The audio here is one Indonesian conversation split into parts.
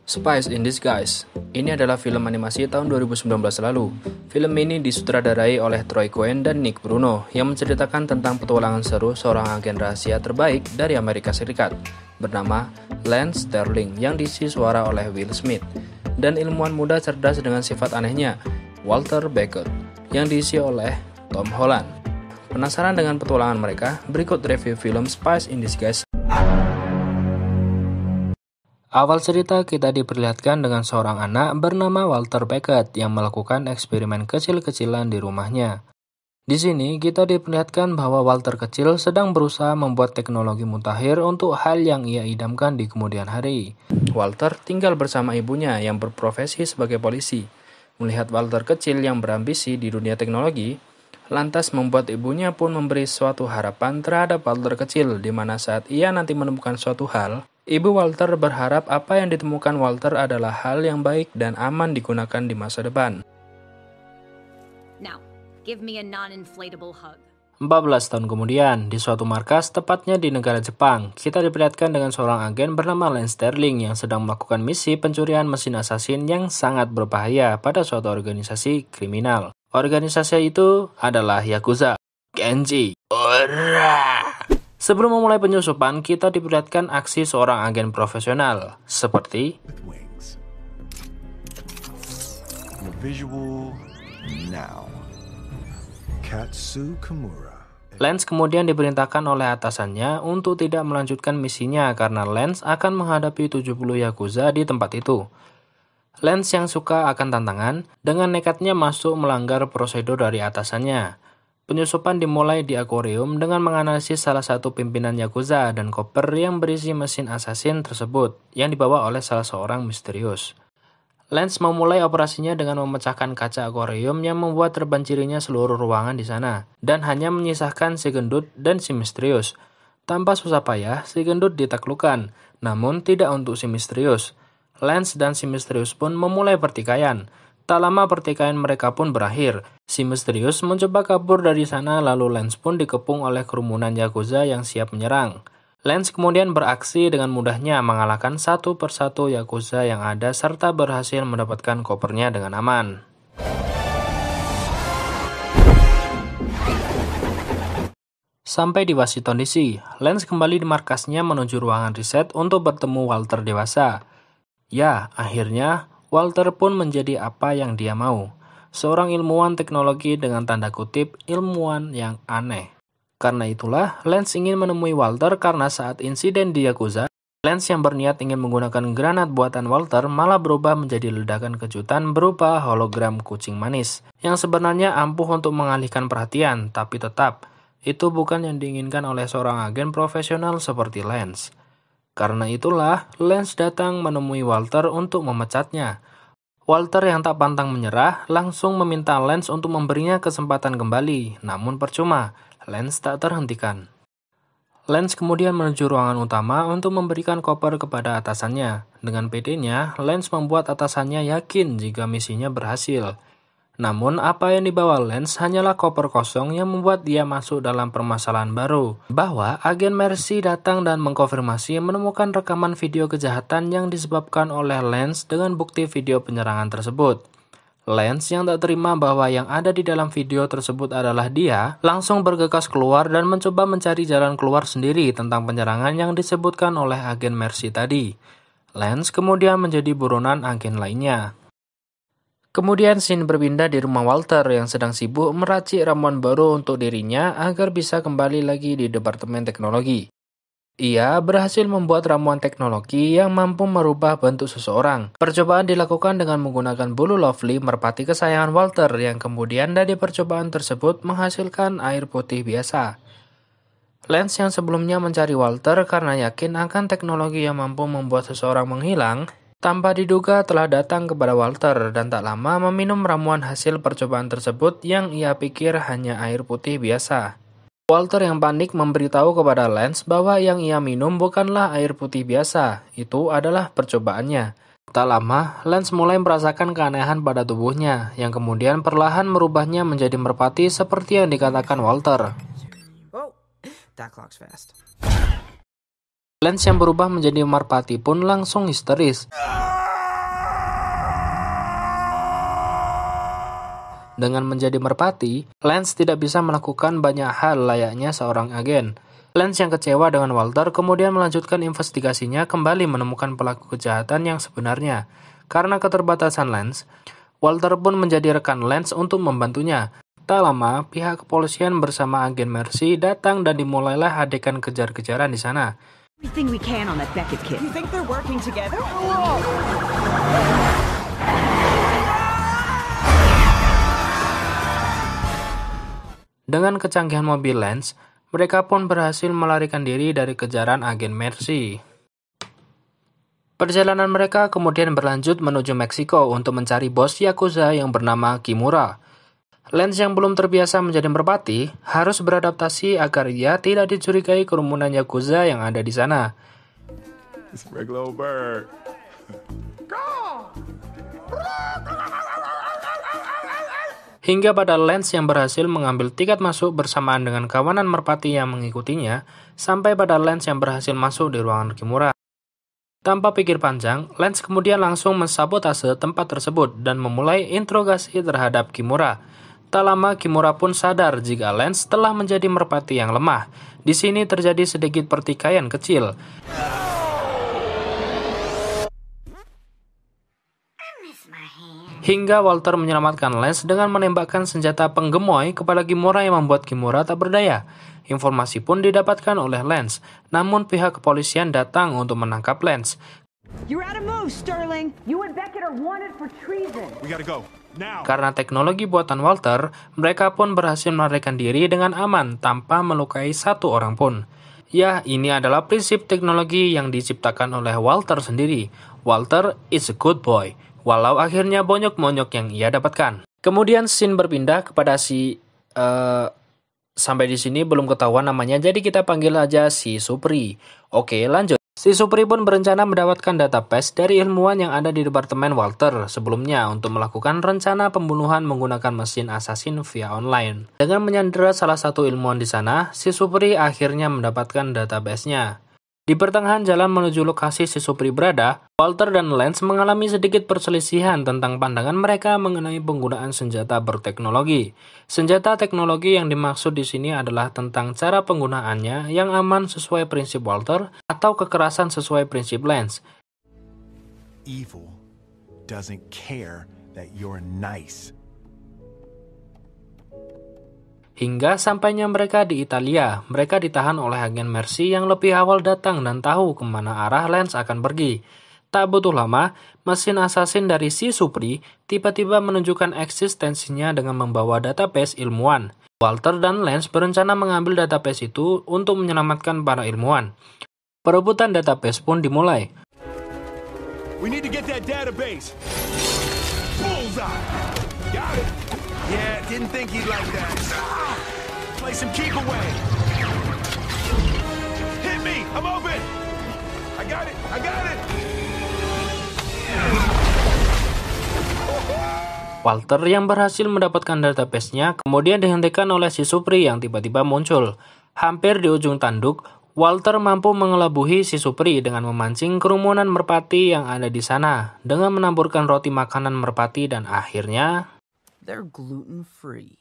Spies in Disguise. Ini adalah film animasi tahun 2019 lalu. Film ini disutradarai oleh Troy Cohen dan Nick Bruno yang menceritakan tentang petualangan seru seorang agen rahasia terbaik dari Amerika Serikat bernama Lance Sterling yang diisi suara oleh Will Smith dan ilmuwan muda cerdas dengan sifat anehnya Walter Beckett yang diisi oleh Tom Holland. Penasaran dengan petualangan mereka? Berikut review film Spies in Disguise. Awal cerita kita diperlihatkan dengan seorang anak bernama Walter Beckett yang melakukan eksperimen kecil-kecilan di rumahnya. Di sini kita diperlihatkan bahwa Walter kecil sedang berusaha membuat teknologi mutakhir untuk hal yang ia idamkan di kemudian hari. Walter tinggal bersama ibunya yang berprofesi sebagai polisi. Melihat Walter kecil yang berambisi di dunia teknologi, lantas membuat ibunya pun memberi suatu harapan terhadap Walter kecil, di mana saat ia nanti menemukan suatu hal, Ibu Walter berharap apa yang ditemukan Walter adalah hal yang baik dan aman digunakan di masa depan. Now, give me a non-inflatable hug. 14 tahun kemudian, di suatu markas, tepatnya di negara Jepang, kita diperlihatkan dengan seorang agen bernama Lance Sterling yang sedang melakukan misi pencurian mesin assassin yang sangat berbahaya pada suatu organisasi kriminal. Organisasi itu adalah Yakuza. Genji. Ora! Sebelum memulai penyusupan, kita diperlihatkan aksi seorang agen profesional, seperti Lance kemudian diperintahkan oleh atasannya untuk tidak melanjutkan misinya karena Lance akan menghadapi 70 Yakuza di tempat itu. Lance yang suka akan tantangan, dengan nekatnya masuk melanggar prosedur dari atasannya. Penyusupan dimulai di akuarium dengan menganalisis salah satu pimpinan Yakuza dan koper yang berisi mesin assassin tersebut yang dibawa oleh salah seorang misterius. Lance memulai operasinya dengan memecahkan kaca akuarium yang membuat terbanjirinya seluruh ruangan di sana dan hanya menyisakan si gendut dan si misterius. Tanpa susah payah, si gendut ditaklukkan, namun tidak untuk si misterius. Lance dan si misterius pun memulai pertikaian. Tak lama pertikaian mereka pun berakhir. Si misterius mencoba kabur dari sana lalu Lance pun dikepung oleh kerumunan Yakuza yang siap menyerang. Lance kemudian beraksi dengan mudahnya mengalahkan satu persatu Yakuza yang ada serta berhasil mendapatkan kopernya dengan aman. Sampai di Washington DC, Lance kembali di markasnya menuju ruangan riset untuk bertemu Walter dewasa. Ya, akhirnya Walter pun menjadi apa yang dia mau. Seorang ilmuwan teknologi dengan tanda kutip ilmuwan yang aneh. Karena itulah, Lance ingin menemui Walter karena saat insiden di Yakuza, Lance yang berniat ingin menggunakan granat buatan Walter malah berubah menjadi ledakan kejutan berupa hologram kucing manis, yang sebenarnya ampuh untuk mengalihkan perhatian, tapi tetap, itu bukan yang diinginkan oleh seorang agen profesional seperti Lance. Karena itulah, Lance datang menemui Walter untuk memecatnya. Walter yang tak pantang menyerah langsung meminta Lance untuk memberinya kesempatan kembali, namun percuma, Lance tak terhentikan. Lance kemudian menuju ruangan utama untuk memberikan koper kepada atasannya. Dengan pedenya, Lance membuat atasannya yakin jika misinya berhasil. Namun apa yang dibawa Lance hanyalah koper kosong yang membuat dia masuk dalam permasalahan baru, bahwa agen Mercy datang dan mengkonfirmasi menemukan rekaman video kejahatan yang disebabkan oleh Lance dengan bukti video penyerangan tersebut. Lance yang tak terima bahwa yang ada di dalam video tersebut adalah dia, langsung bergegas keluar dan mencoba mencari jalan keluar sendiri tentang penyerangan yang disebutkan oleh agen Mercy tadi. Lance kemudian menjadi buronan agen lainnya. Kemudian scene berpindah di rumah Walter yang sedang sibuk meracik ramuan baru untuk dirinya agar bisa kembali lagi di Departemen Teknologi. Ia berhasil membuat ramuan teknologi yang mampu merubah bentuk seseorang. Percobaan dilakukan dengan menggunakan bulu lovely merpati kesayangan Walter yang kemudian dari percobaan tersebut menghasilkan air putih biasa. Lance yang sebelumnya mencari Walter karena yakin akan teknologi yang mampu membuat seseorang menghilang, tanpa diduga telah datang kepada Walter dan tak lama meminum ramuan hasil percobaan tersebut yang ia pikir hanya air putih biasa. Walter yang panik memberitahu kepada Lance bahwa yang ia minum bukanlah air putih biasa, itu adalah percobaannya. Tak lama, Lance mulai merasakan keanehan pada tubuhnya, yang kemudian perlahan merubahnya menjadi merpati seperti yang dikatakan Walter. Lance yang berubah menjadi merpati pun langsung histeris. Dengan menjadi merpati, Lance tidak bisa melakukan banyak hal layaknya seorang agen. Lance yang kecewa dengan Walter kemudian melanjutkan investigasinya kembali menemukan pelaku kejahatan yang sebenarnya. Karena keterbatasan Lance, Walter pun menjadi rekan Lance untuk membantunya. Tak lama, pihak kepolisian bersama agen Mercy datang dan dimulailah adegan kejar-kejaran di sana. Everything we can on that Beckett kid. You think they're working together? Dengan kecanggihan mobil Lance, mereka pun berhasil melarikan diri dari kejaran agen Mercy. Perjalanan mereka kemudian berlanjut menuju Meksiko untuk mencari bos Yakuza yang bernama Kimura. Lance yang belum terbiasa menjadi merpati harus beradaptasi agar ia tidak dicurigai kerumunan Yakuza yang ada di sana. It's a regular old bird. Hingga pada Lance yang berhasil mengambil tiket masuk bersamaan dengan kawanan merpati yang mengikutinya, sampai pada Lance yang berhasil masuk di ruangan Kimura. Tanpa pikir panjang, Lance kemudian langsung mensabotase tempat tersebut dan memulai interogasi terhadap Kimura. Tak lama Kimura pun sadar jika Lance telah menjadi merpati yang lemah. Di sini terjadi sedikit pertikaian kecil. Hingga Walter menyelamatkan Lance dengan menembakkan senjata penggemoy kepada Kimura yang membuat Kimura tak berdaya. Informasi pun didapatkan oleh Lance, namun pihak kepolisian datang untuk menangkap Lance. You're out of moves, Sterling. You and Beckett are wanted for treason. We gotta go. Now. Karena teknologi buatan Walter, mereka pun berhasil melarikan diri dengan aman tanpa melukai satu orang pun. Ya, ini adalah prinsip teknologi yang diciptakan oleh Walter sendiri. Walter is a good boy, walau akhirnya bonyok-bonyok yang ia dapatkan. Kemudian scene berpindah kepada sampai di sini belum ketahuan namanya, jadi kita panggil aja si Supri. Oke, lanjut. Si Supri pun berencana mendapatkan database dari ilmuwan yang ada di Departemen Walter sebelumnya untuk melakukan rencana pembunuhan menggunakan mesin assassin via online. Dengan menyandera salah satu ilmuwan di sana, si Supri akhirnya mendapatkan database-nya. Di pertengahan jalan menuju lokasi si Supri berada, Walter dan Lance mengalami sedikit perselisihan tentang pandangan mereka mengenai penggunaan senjata berteknologi. Senjata teknologi yang dimaksud di sini adalah tentang cara penggunaannya yang aman sesuai prinsip Walter atau kekerasan sesuai prinsip Lance. Evil doesn't care that you're nice. Hingga sampainya mereka di Italia, mereka ditahan oleh agen Mercy yang lebih awal datang dan tahu kemana arah Lance akan pergi. Tak butuh lama, mesin assassin dari si Supri tiba-tiba menunjukkan eksistensinya dengan membawa database ilmuwan. Walter dan Lance berencana mengambil database itu untuk menyelamatkan para ilmuwan. Perebutan database pun dimulai. We need to get that database. Bullseye. Got it. Yeah, didn't think he'd like that. Play some keep away. Hit me. I'm open. I got it. Walter yang berhasil mendapatkan database-nya kemudian dihentikan oleh si Supri yang tiba-tiba muncul. Hampir di ujung tanduk, Walter mampu mengelabuhi si Supri dengan memancing kerumunan merpati yang ada di sana dengan menaburkan roti makanan merpati dan akhirnya They're gluten-free.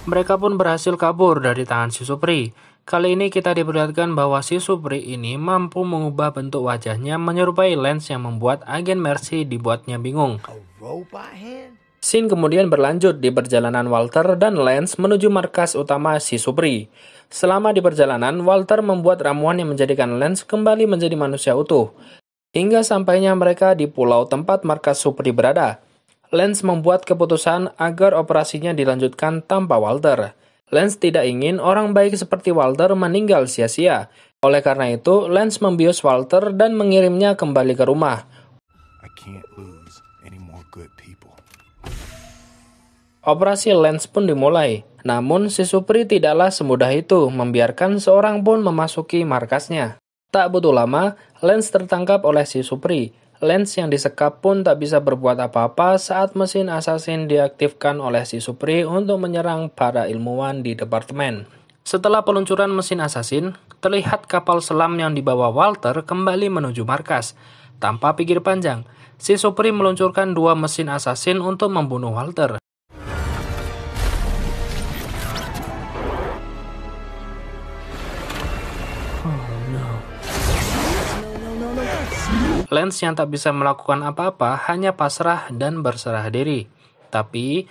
mereka pun berhasil kabur dari tangan si Supri. Kali ini kita diperlihatkan bahwa si Supri ini mampu mengubah bentuk wajahnya menyerupai Lance yang membuat agen Mercy dibuatnya bingung. Scene kemudian berlanjut di perjalanan Walter dan Lance menuju markas utama si Supri. Selama di perjalanan, Walter membuat ramuan yang menjadikan Lance kembali menjadi manusia utuh. Hingga sampainya mereka di pulau tempat markas Supri berada. Lance membuat keputusan agar operasinya dilanjutkan tanpa Walter. Lance tidak ingin orang baik seperti Walter meninggal sia-sia. Oleh karena itu, Lance membius Walter dan mengirimnya kembali ke rumah. I can't lose any more good people. Operasi Lance pun dimulai. Namun, si Supri tidaklah semudah itu membiarkan seorang pun memasuki markasnya. Tak butuh lama, Lance tertangkap oleh si Supri. Lance yang disekap pun tak bisa berbuat apa-apa saat mesin assassin diaktifkan oleh si Supri untuk menyerang para ilmuwan di departemen. Setelah peluncuran mesin assassin, terlihat kapal selam yang dibawa Walter kembali menuju markas. Tanpa pikir panjang, si Supri meluncurkan 2 mesin assassin untuk membunuh Walter. Lance yang tak bisa melakukan apa-apa hanya pasrah dan berserah diri. Tapi,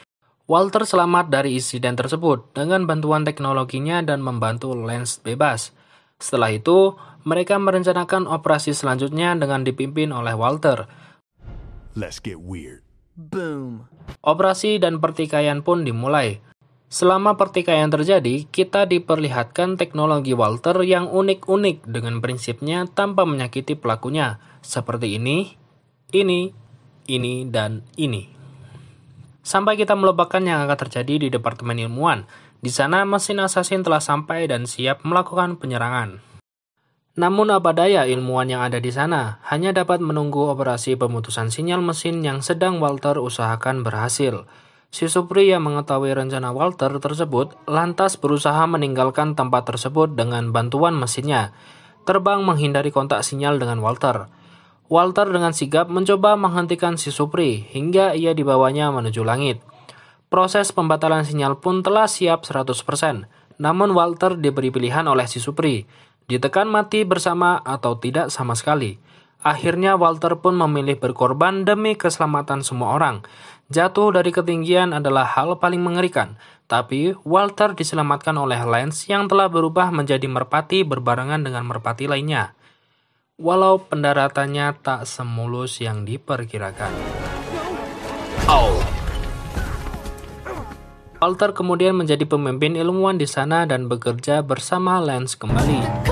Walter selamat dari insiden tersebut dengan bantuan teknologinya dan membantu Lance bebas. Setelah itu, mereka merencanakan operasi selanjutnya dengan dipimpin oleh Walter. Let's get weird. Boom. Operasi dan pertikaian pun dimulai. Selama pertikaian terjadi, kita diperlihatkan teknologi Walter yang unik-unik dengan prinsipnya tanpa menyakiti pelakunya. Seperti ini, dan ini. Sampai kita melebakkan yang akan terjadi di Departemen Ilmuwan. Di sana mesin assassin telah sampai dan siap melakukan penyerangan. Namun apa daya ilmuwan yang ada di sana hanya dapat menunggu operasi pemutusan sinyal mesin yang sedang Walter usahakan berhasil. Si Supri yang mengetahui rencana Walter tersebut lantas berusaha meninggalkan tempat tersebut dengan bantuan mesinnya. Terbang menghindari kontak sinyal dengan Walter. Walter dengan sigap mencoba menghentikan si Supri hingga ia dibawanya menuju langit. Proses pembatalan sinyal pun telah siap 100%. Namun Walter diberi pilihan oleh si Supri, ditekan mati bersama atau tidak sama sekali. Akhirnya Walter pun memilih berkorban demi keselamatan semua orang. Jatuh dari ketinggian adalah hal paling mengerikan, tapi Walter diselamatkan oleh Lance yang telah berubah menjadi merpati berbarengan dengan merpati lainnya. Walau pendaratannya tak semulus yang diperkirakan. Walter kemudian menjadi pemimpin ilmuwan di sana dan bekerja bersama Lance kembali.